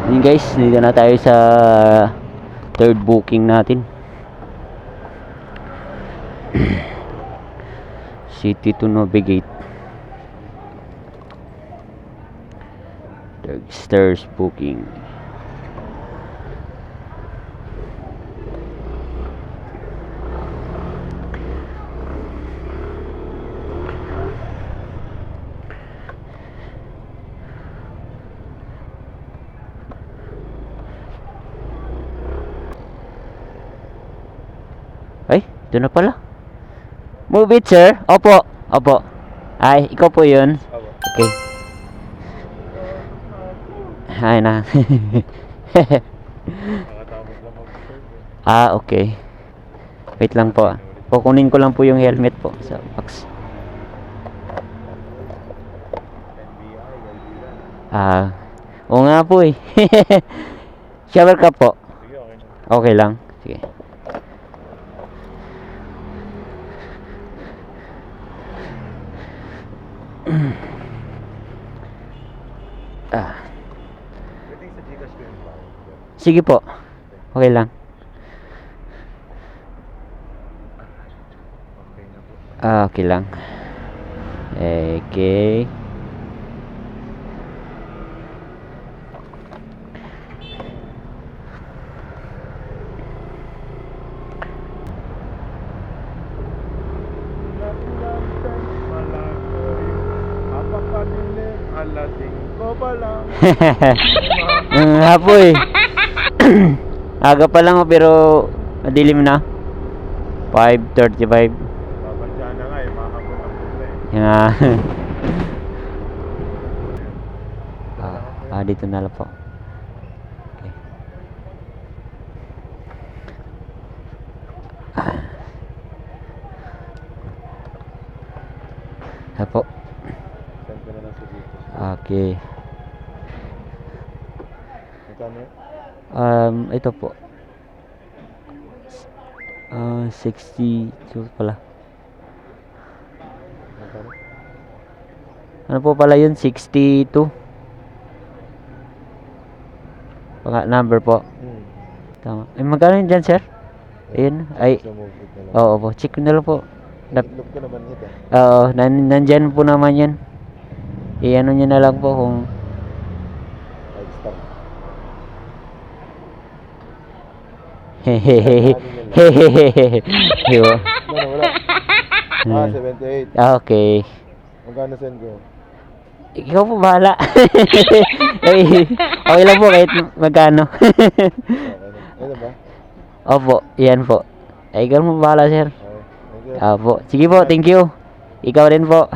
Yun guys, dito na tayo sa third booking natin. City to navigate. Third stairs booking. Ay, ito na pala. Move it, sir. Opo. Opo. Ay, ikaw po yun. Okay. Ay na. Ah, okay. Wait lang po. Kukunin ko lang po yung helmet po sa box. Ah, oo nga po eh. Shower ka po. Okay lang. Sige. Sige po. Okay lang. Okay lang. Okay. Hapoy. Aga pa lang pero madilim na. 5:35. Babadya na nga eh, mahapon ang bunda eh. Yeah. Dito na lang po. Okay. Po. Send ko na lang sa dito. Okay. Magkano yun? Ito po. 62 pala. Magkano? Ano po pala yun? 62. Number po. Tama. Ay, magkano yun dyan, sir? Ayun. Ay. So move it na lang. Oo po. Check ko na lang po. Look ko naman ito. Oo. Nandyan po naman yan. I-ano nyo na lang po kung 5 star. hehehe. Ano, wala. 78. Okay. Magkano send ko? Ikaw po bahala. Okay lang po kahit magkano. Okay na. Ito ba? Opo, yan po. Ay, ikaw mo bahala, sir. Okay. Thank you. Opo. Sige po, thank you. Ikaw rin po.